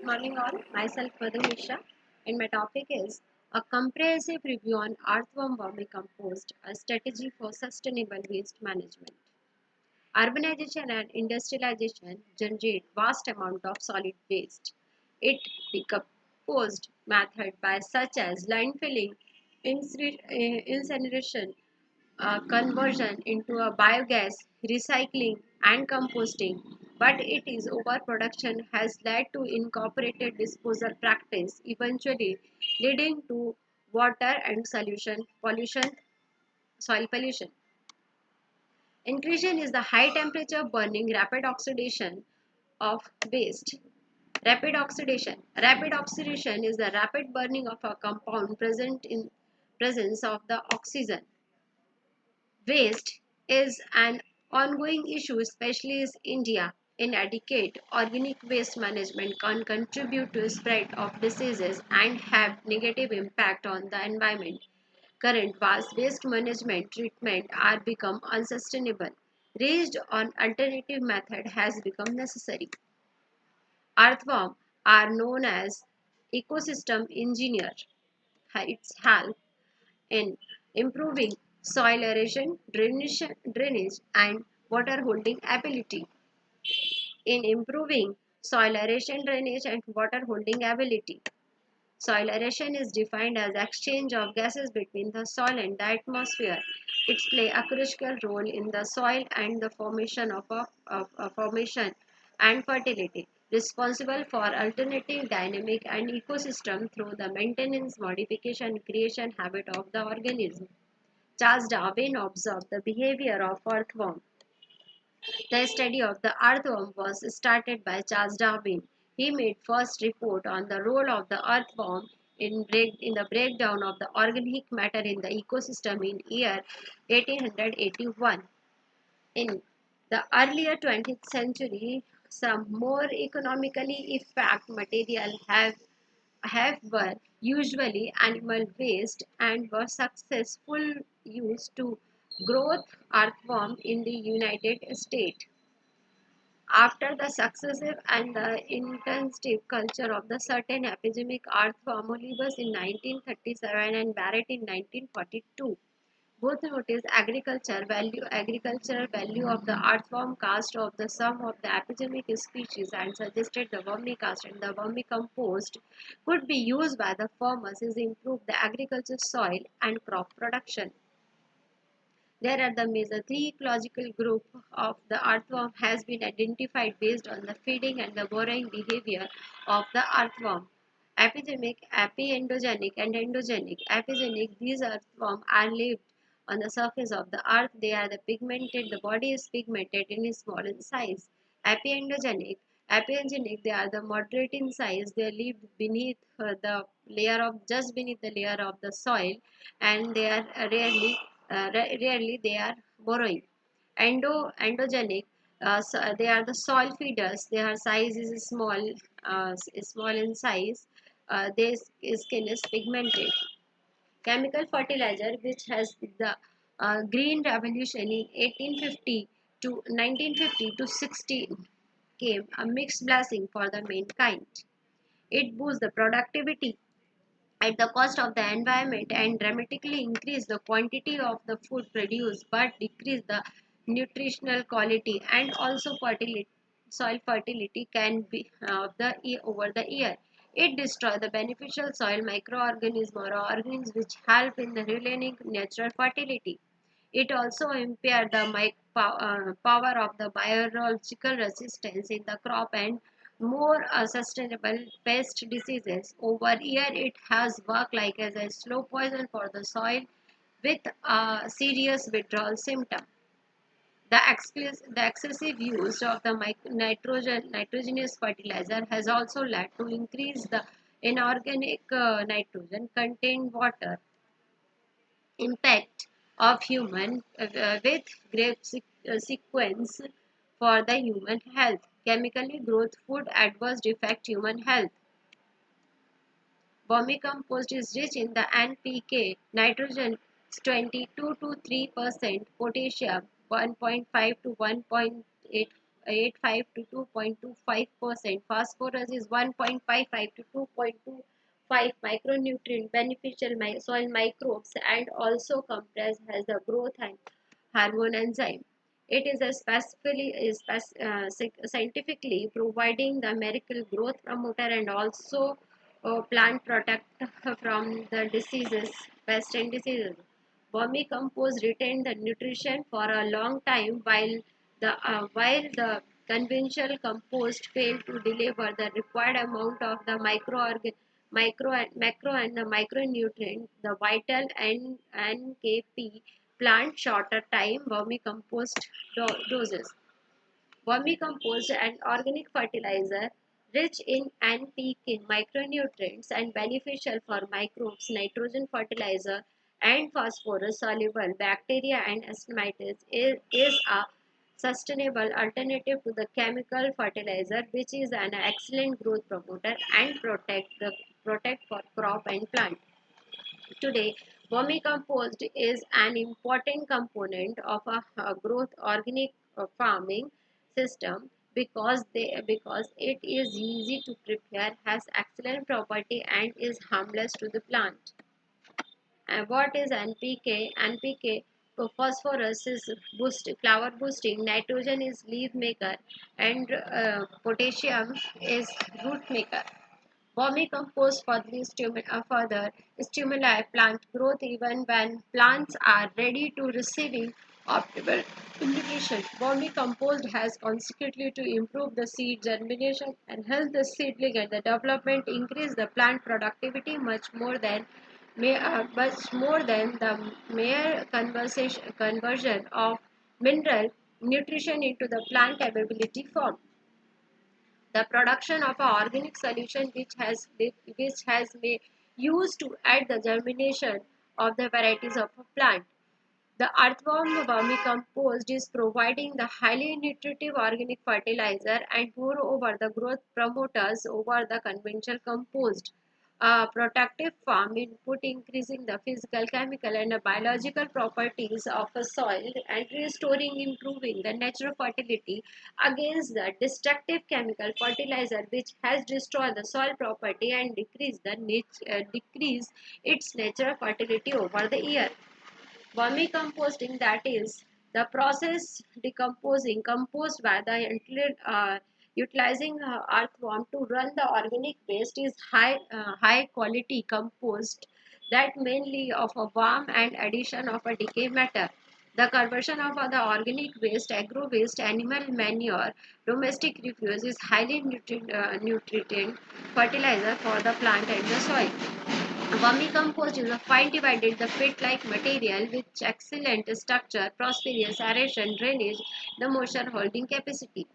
morning all. Myself Madhu Mishra and my topic is a comprehensive review on earthworm vermicompost, a strategy for sustainable waste management. Urbanization and industrialization generate vast amount of solid waste. It decomposed method by such as landfilling, incineration, conversion into a biogas, recycling, and composting, but it is overproduction has led to incorporated disposal practice, eventually leading to water and solution pollution, soil pollution. Inclusion is the high temperature burning rapid oxidation of waste. Rapid oxidation. Rapid oxidation is the rapid burning of a compound present in presence of the oxygen. Waste is an ongoing issue, especially in India. Inadequate organic waste management can contribute to spread of diseases and have negative impact on the environment. Current vast waste management treatment are become unsustainable. Raised on alternative method has become necessary. Earthworm are known as ecosystem engineer. Its help in improving soil aeration, drainage and water holding ability. In improving soil aeration, drainage and water holding ability. Soil aeration is defined as exchange of gases between the soil and the atmosphere. It plays a critical role in the soil and the formation of formation and fertility, responsible for alternative dynamic and ecosystem through the maintenance, modification, creation habit of the organism. Charles Darwin observed the behavior of earthworm. The study of the earthworm was started by Charles Darwin. He made first report on the role of the earthworm in the breakdown of the organic matter in the ecosystem in year 1881. In the earlier 20th century, some more economically effective material have were usually animal waste and were successful used to growth earthworm in the United States. After the successive and the intensive culture of the certain epidemic earthworm Olivus in 1937 and Barrett in 1942, both noticed agricultural value of the earthworm cast of the sum of the epidemic species and suggested the vermicast and the vermicompost could be used by the farmers to improve the agriculture soil and crop production. There are the major three ecological group of the earthworm has been identified based on the feeding and the burrowing behavior of the earthworm. Epidemic, epiendogenic and endogenic. Epigenic, these earthworms are lived on the surface of the earth. They are the pigmented, the body is pigmented and is small in size. Epiendogenic, they are the moderate in size. They live beneath the layer of just beneath the layer of the soil, and they are rarely they are burrowing. Endogenic, they are the soil feeders. Their size is small, small in size. Their skin is pigmented. Chemical fertilizer, which has the green revolution in 1850 to 1950 to 60, came a mixed blessing for the mankind. It boosts the productivity at the cost of the environment and dramatically increase the quantity of the food produced but decrease the nutritional quality, and also soil fertility can be over the year. It destroys the beneficial soil microorganisms or organisms which help in the regaining natural fertility. It also impairs the power of the biological resistance in the crop and more sustainable pest diseases. Over here, it has worked like as a slow poison for the soil with a serious withdrawal symptom. The excessive use of the nitrogenous fertilizer has also led to increase the inorganic nitrogen contained water impact of human with grave sequence for the human health. Chemically growth food adverse affect human health. Vermicompost is rich in the NPK, nitrogen 22 to 3%, potassium 1.5 to 1.8 0.85 to 2.25%. Phosphorus is 1.55 to 2.25 micronutrient beneficial soil microbes and also compressed as the growth and hormone enzyme. It is a scientifically providing the miracle growth promoter and also plant protect from the diseases, pest and diseases. Vermicompost retained the nutrition for a long time while the conventional compost failed to deliver the required amount of the micro and macro and the micronutrient, the vital and NKP plant shorter time vermicompost doses. Vermicompost and organic fertilizer rich in NPK micronutrients and beneficial for microbes, nitrogen fertilizer and phosphorus soluble bacteria and stomatids is a sustainable alternative to the chemical fertilizer, which is an excellent growth promoter and protect for crop and plant. Today, vermicompost is an important component of a growth organic farming system because it is easy to prepare, has excellent property, and is harmless to the plant. And what is NPK? NPK phosphorus is flower boosting, nitrogen is leaf maker, and potassium is root maker. Vermicompost further stimuli plant growth even when plants are ready to receiving optimal nutrition. Vermicompost has consequently to improve the seed germination and help the seedling and the development, increase the plant productivity much more than the mere conversion of mineral nutrition into the plant ability form. The production of an organic solution which has been used to aid the germination of the varieties of a plant. The earthworm vermicompost is providing the highly nutritive organic fertilizer and moreover the growth promoters over the conventional compost. Protective farm input increasing the physical, chemical and biological properties of a soil and restoring improving the natural fertility against the destructive chemical fertilizer which has destroyed the soil property and decrease its natural fertility over the year. Vermicomposting, that is the process decomposing compost by the utilizing earthworm to run the organic waste is high quality compost that mainly of a worm and addition of a decay matter. The conversion of the organic waste, agro waste, animal manure, domestic refuse is highly nutrient fertilizer for the plant and the soil. Vermicompost is a fine divided the pit-like material with excellent structure, prosperous aeration, drainage, the moisture holding capacity.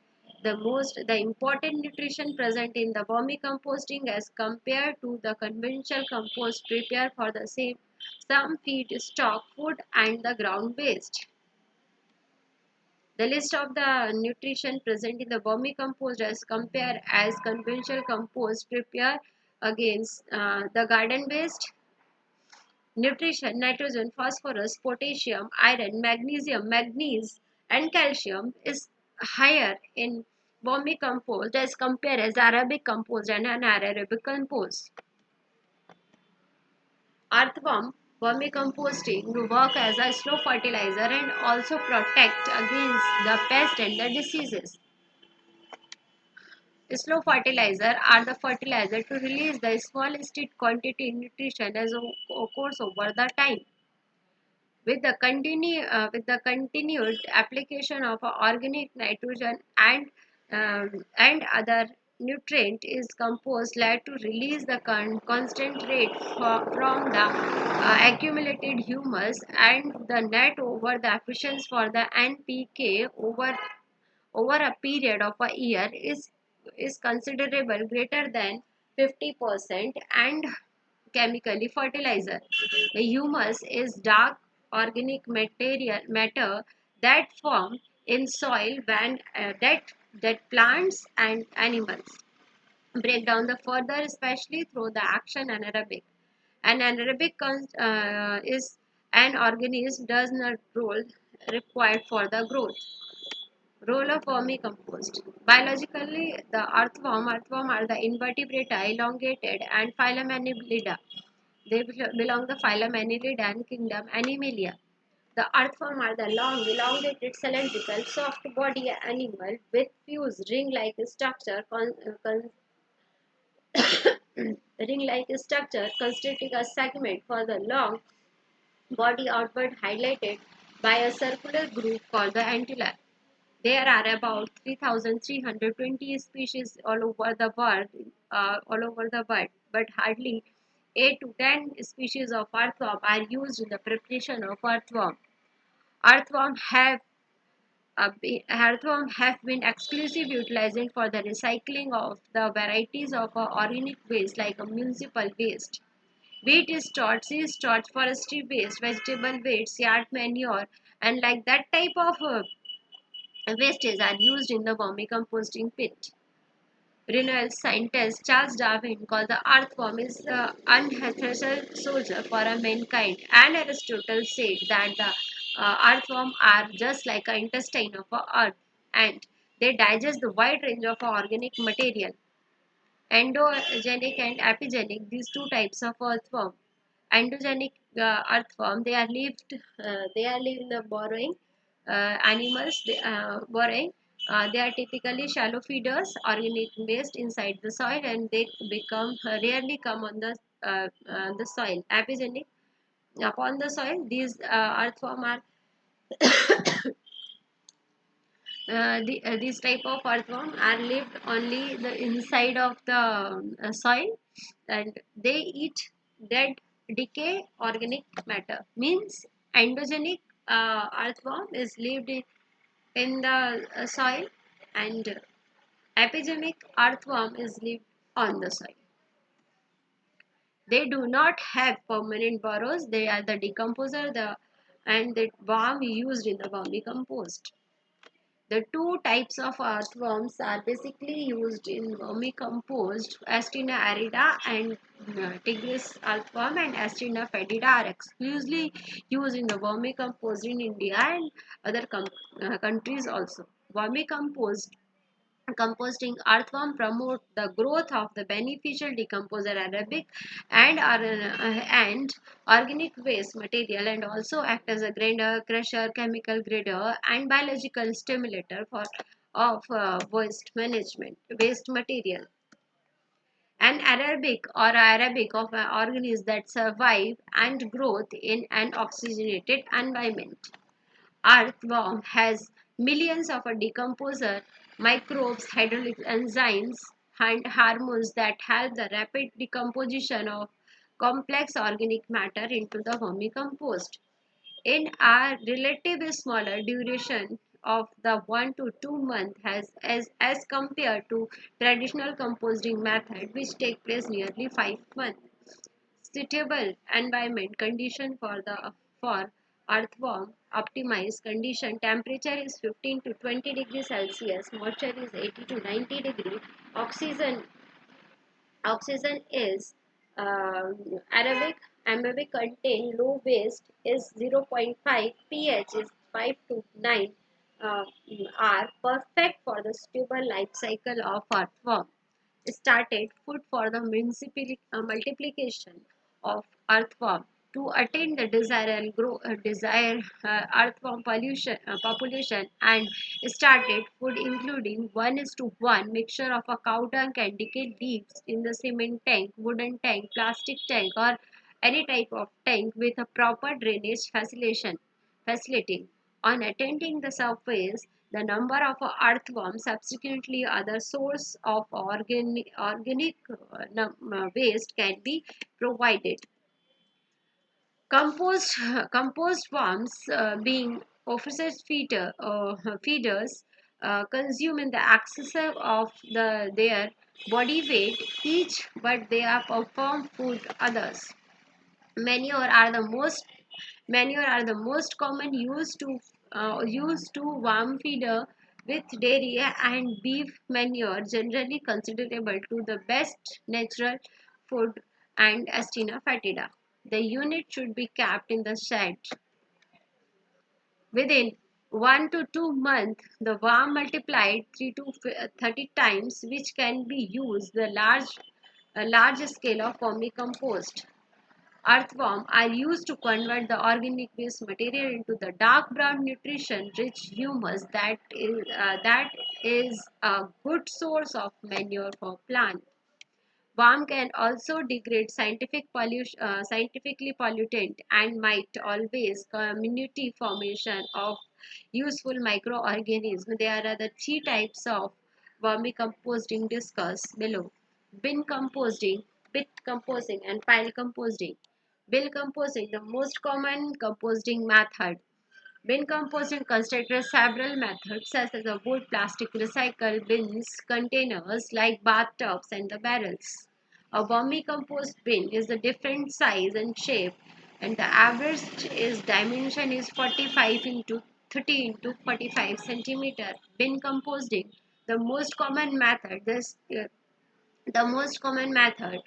The important nutrition present in the vermicomposting as compared to the conventional compost prepared for the same some feed stock food and the ground waste. The list of the nutrition present in the vermicompost as compared as conventional compost prepared against the garden waste. Nutrition: nitrogen, phosphorus, potassium, iron, magnesium, manganese, and calcium is higher in vermicompost as compared as Arabic compost and anaerobic compost. Earthworm vermicomposting work as a slow fertilizer and also protect against the pest and the diseases. Slow fertilizer are the fertilizer to release the smallest quantity nutrition as occurs over the time. With the continued application of organic nitrogen and other nutrient is composed led to release the constant rate from the accumulated humus and the net over the efficiency for the NPK over a period of a year is considerable greater than 50% and chemically fertilizer. The humus is dark organic matter that form in soil when that plants and animals break down the further, especially through the action anaerobic. An anaerobic is an organism does not role required for the growth. Role of vermicompost. Biologically, the earthworm are the invertebrata, elongated, and phylum Annelida. They belong the phylum Annelida and kingdom Animalia. The earthworm are the long, elongated, cylindrical, soft body animal with fused ring-like structure, ring-like structure constituting a segment for the long body outward highlighted by a circular groove called the antler. There are about 3,320 species all over the world, but hardly 8 to 10 species of earthworm are used in the preparation of earthworm. Earthworm have Earthworm have been exclusively utilizing for the recycling of the varieties of organic waste like municipal waste. Wheat is stored, seed storage, forestry waste, vegetable waste, yard manure, and like that type of wastes are used in the vermicomposting pit. Renowned scientist Charles Darwin called the earthworm is the unhelpful soldier for a mankind, and Aristotle said that the earthworm are just like an intestine of a earth, and they digest the wide range of organic material. Endogenic and epigenic, these two types of earthworm. Endogenic earthworm, they are live in the burrowing animals. Burrowing. They are typically shallow feeders, organic waste inside the soil, and they become rarely come on the soil. Epigenic upon the soil, these earthworm are these type of earthworm are lived only the inside of the soil, and they eat dead decay organic matter. Means endogenic earthworm is lived in the soil, and epigenic earthworm is lived on the soil. They do not have permanent burrows. They are the decomposer, and the worm used in the vermicompost. The two types of earthworms are basically used in vermicompost. Astrina arida and Tigris earthworm and Astrina fetida are exclusively used in the vermicompost in India and other countries also. Vermicompost composting earthworm promote the growth of the beneficial decomposer arabic and organic waste material, and also act as a grinder, crusher, chemical grader, and biological stimulator for of waste material. An Arabic of organisms that survive and growth in an oxygenated environment. Earthworm has millions of a decomposer, microbes, hydraulic enzymes, and hormones that help the rapid decomposition of complex organic matter into the vermicompost. In a relatively smaller duration of the 1 to 2 months as compared to traditional composting method which take place nearly 5 months. Suitable environment condition for earthworm optimized condition. Temperature is 15 to 20 degrees Celsius, moisture is 80 to 90 degree, oxygen oxygen is Arabic amoebic contain low waste is zero point 0.5, pH is 5 to 9, uh, are perfect for the stable life cycle of earthworm. Started food for the multiplication of earthworm. To attain the desired earthworm population, and started food including 1:1 mixture of a cow dung and decayed leaves in the cement tank, wooden tank, plastic tank, or any type of tank with a proper drainage facility. On attending the surface, the number of earthworms subsequently other source of organic waste can be provided. Compost compost worms being feeders consume in the excess of their body weight each, but they are perform food others. Manure are the most Manure are the most common used to worm feeder, with dairy and beef manure generally considerable to the best natural food and Astina fatida. The unit should be kept in the shed within 1 to 2 months, the worm multiplied 3 to 30 times, which can be used the large scale of vermicompost. Earthworm are used to convert the organic waste material into the dark brown nutrition rich humus that is a good source of manure for plants. Worm can also degrade scientifically pollutant and might always community formation of useful microorganisms. There are the three types of vermicomposting discussed below: bin composting, pit composting, and pile composting. Bin composting, the most common composting method. Bin composting considers several methods such as the wood, plastic, recycle bins, containers like bathtubs and the barrels. A vermicompost bin is a different size and shape, and the average is dimension is 45 into 30 into 45 centimeter. Bin composting, the most common method. The most common method.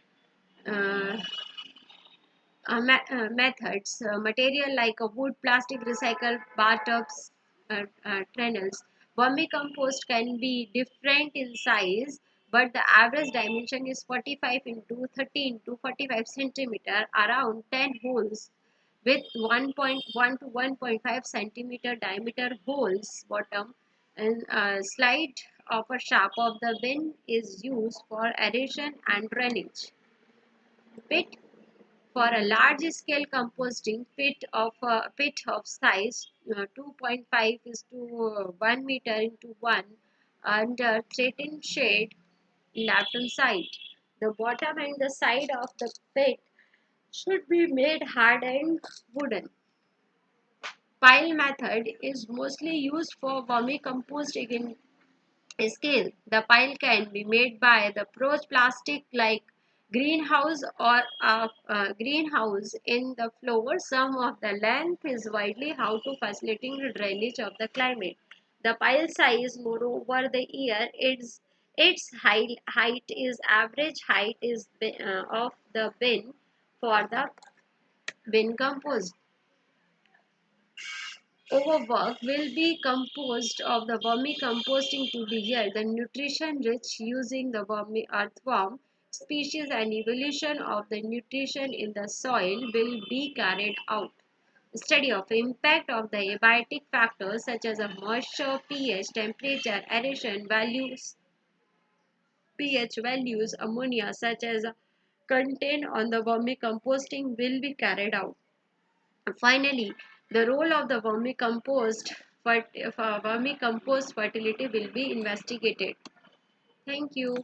Uh, Methods, material like a wood, plastic, recycled bathtubs, trannels. Vermicompost can be different in size, but the average dimension is 45 into 30 into 45 centimeter, around 10 holes with 1.1 to 1.5 centimeter diameter holes bottom, and a slide of a shaft of the bin is used for aeration and drainage. Pit, for a large scale composting, pit of size 2.5 is to 1 meter into 1 under threatened shade left on side. The bottom and the side of the pit should be made hard and wooden. Pile method is mostly used for vermicomposting in scale. The pile can be made by the approach plastic like greenhouse or a greenhouse in the floor. Some of the length is widely how to facilitating the drainage of the climate. The pile size, moreover, the year its height is average height is of the bin for the bin compost. Overwork will be composed of the vermicomposting to be yield the nutrition rich using the earthworm species, and evolution of the nutrition in the soil will be carried out. Study of impact of the abiotic factors such as a moisture, pH, temperature, aeration values, pH values, ammonia such as content on the vermicomposting will be carried out. Finally, the role of the vermicompost fertility will be investigated. Thank you.